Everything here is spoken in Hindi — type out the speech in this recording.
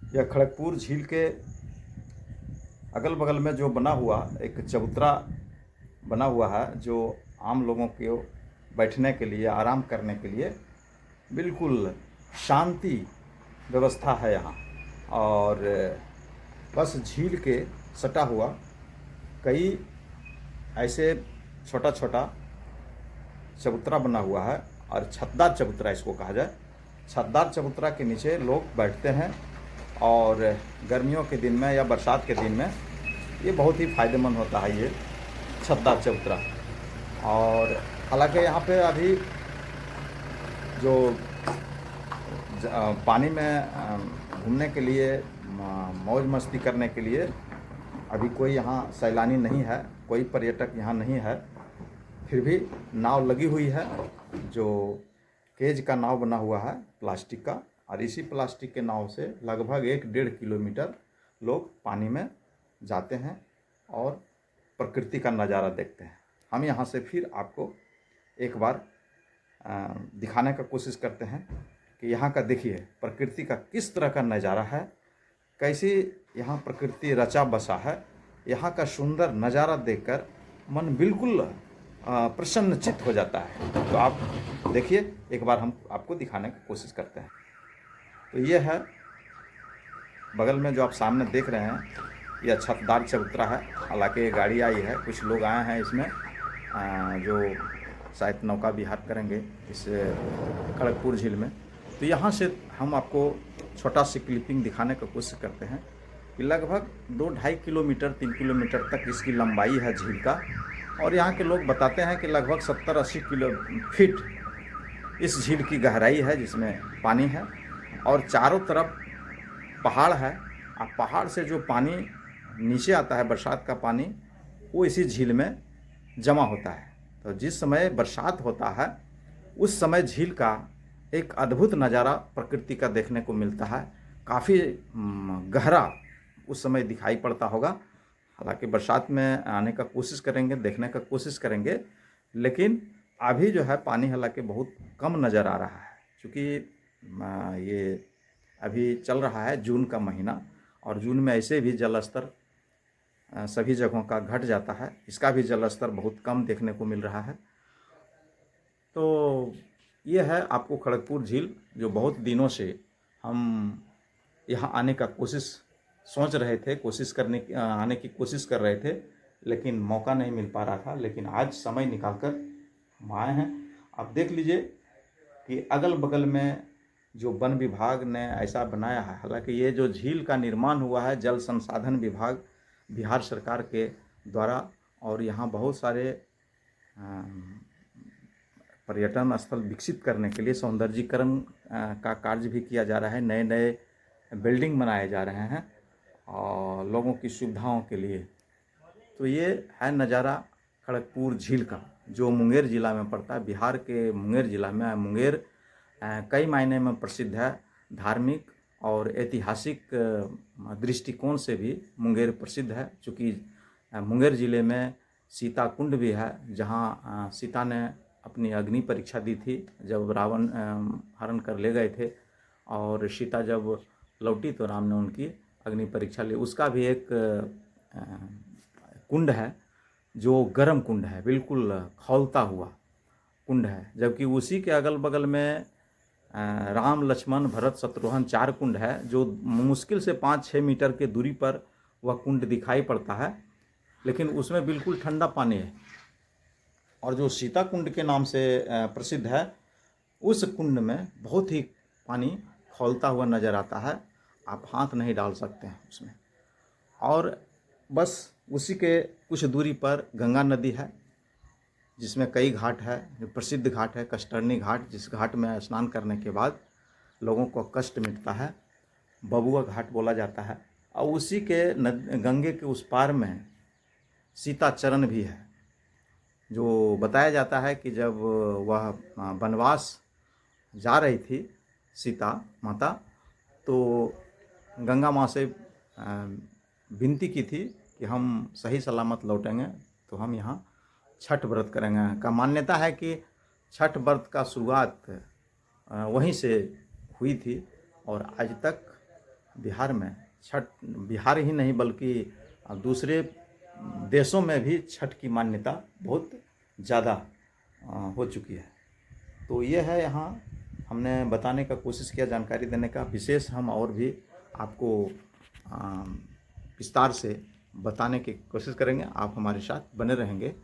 यह खड़गपुर झील के अगल बगल में जो बना हुआ एक चबूतरा बना हुआ है, जो आम लोगों के बैठने के लिए, आराम करने के लिए बिल्कुल शांति व्यवस्था है यहाँ। और बस झील के सटा हुआ कई ऐसे छोटा छोटा चबूतरा बना हुआ है, और छतदार चबूतरा इसको कहा जाए। छतदार चबूतरा के नीचे लोग बैठते हैं, और गर्मियों के दिन में या बरसात के दिन में ये बहुत ही फ़ायदेमंद होता है ये छतदार चबूतरा। और हालांकि यहाँ पे अभी जो पानी में घूमने के लिए, मौज मस्ती करने के लिए अभी कोई यहाँ सैलानी नहीं है, कोई पर्यटक यहाँ नहीं है। फिर भी नाव लगी हुई है, जो केज का नाव बना हुआ है प्लास्टिक का, और इसी प्लास्टिक के नाव से लगभग 1-1.5 किलोमीटर लोग पानी में जाते हैं और प्रकृति का नज़ारा देखते हैं। हम यहाँ से फिर आपको एक बार दिखाने का कोशिश करते हैं कि यहाँ का देखिए प्रकृति का किस तरह का नज़ारा है, कैसी यहाँ प्रकृति रचा बसा है। यहाँ का सुंदर नज़ारा देखकर मन बिल्कुल प्रसन्नचित्त हो जाता है। तो आप देखिए, एक बार हम आपको दिखाने की कोशिश करते हैं। तो ये है बगल में जो आप सामने देख रहे हैं, यह छतदार चबूतरा है। हालांकि ये गाड़ी आई है, कुछ लोग आए हैं इसमें जो शायद नौका विहार करेंगे इस खड़गपुर झील में। तो यहाँ से हम आपको छोटा सी क्लिपिंग दिखाने की कोशिश करते हैं कि लगभग 2-2.5 किलोमीटर 3 किलोमीटर तक इसकी लंबाई है झील का। और यहाँ के लोग बताते हैं कि लगभग 70-80 फीट इस झील की गहराई है, जिसमें पानी है, और चारों तरफ पहाड़ है। और पहाड़ से जो पानी नीचे आता है, बरसात का पानी, वो इसी झील में जमा होता है। तो जिस समय बरसात होता है उस समय झील का एक अद्भुत नज़ारा प्रकृति का देखने को मिलता है। काफ़ी गहरा उस समय दिखाई पड़ता होगा। हालांकि बरसात में आने का कोशिश करेंगे, देखने का कोशिश करेंगे, लेकिन अभी जो है पानी हालांकि बहुत कम नज़र आ रहा है, क्योंकि ये अभी चल रहा है जून का महीना, और जून में ऐसे भी जल स्तर सभी जगहों का घट जाता है। इसका भी जल स्तर बहुत कम देखने को मिल रहा है। तो ये है आपको खड़गपुर झील, जो बहुत दिनों से हम यहाँ आने का सोच रहे थे, आने की कोशिश कर रहे थे, लेकिन मौका नहीं मिल पा रहा था। लेकिन आज समय निकालकर हम आए हैं। आप देख लीजिए कि अगल बगल में जो वन विभाग ने ऐसा बनाया है। हालांकि ये जो झील का निर्माण हुआ है जल संसाधन विभाग बिहार सरकार के द्वारा, और यहाँ बहुत सारे पर्यटन स्थल विकसित करने के लिए सौंदर्यीकरण का कार्य भी किया जा रहा है। नए नए बिल्डिंग बनाए जा रहे हैं और लोगों की सुविधाओं के लिए। तो ये है नज़ारा खड़गपुर झील का, जो मुंगेर ज़िला में पड़ता है। बिहार के मुंगेर ज़िला में मुंगेर कई मायने में प्रसिद्ध है। धार्मिक और ऐतिहासिक दृष्टिकोण से भी मुंगेर प्रसिद्ध है, चूँकि मुंगेर ज़िले में सीता कुंड भी है, जहाँ सीता ने अपनी अग्नि परीक्षा दी थी जब रावण हरण कर ले गए थे, और सीता जब लौटी तो राम ने उनकी अग्नि परीक्षा ली। उसका भी एक कुंड है जो गर्म कुंड है, बिल्कुल खौलता हुआ कुंड है। जबकि उसी के अगल बगल में राम लक्ष्मण भरत शत्रुघ्न 4 कुंड है, जो मुश्किल से 5-6 मीटर के दूरी पर वह कुंड दिखाई पड़ता है, लेकिन उसमें बिल्कुल ठंडा पानी है। और जो सीता कुंड के नाम से प्रसिद्ध है, उस कुंड में बहुत ही पानी खौलता हुआ नज़र आता है। आप हाथ नहीं डाल सकते हैं उसमें। और बस उसी के कुछ दूरी पर गंगा नदी है, जिसमें कई घाट है। जो प्रसिद्ध घाट है कष्टर्नी घाट, जिस घाट में स्नान करने के बाद लोगों को कष्ट मिटता है, बबुआ घाट बोला जाता है। और उसी के गंगे के उस पार में सीता चरण भी है, जो बताया जाता है कि जब वह वनवास जा रही थी सीता माता, तो गंगा माँ से विनती की थी कि हम सही सलामत लौटेंगे तो हम यहाँ छठ व्रत करेंगे। का मान्यता है कि छठ व्रत का शुरुआत वहीं से हुई थी, और आज तक बिहार में छठ, बिहार ही नहीं बल्कि दूसरे देशों में भी छठ की मान्यता बहुत ज़्यादा हो चुकी है। तो ये है, यहाँ हमने बताने का कोशिश किया, जानकारी देने का। विशेष हम और भी आपको विस्तार से बताने की कोशिश करेंगे। आप हमारे साथ बने रहेंगे।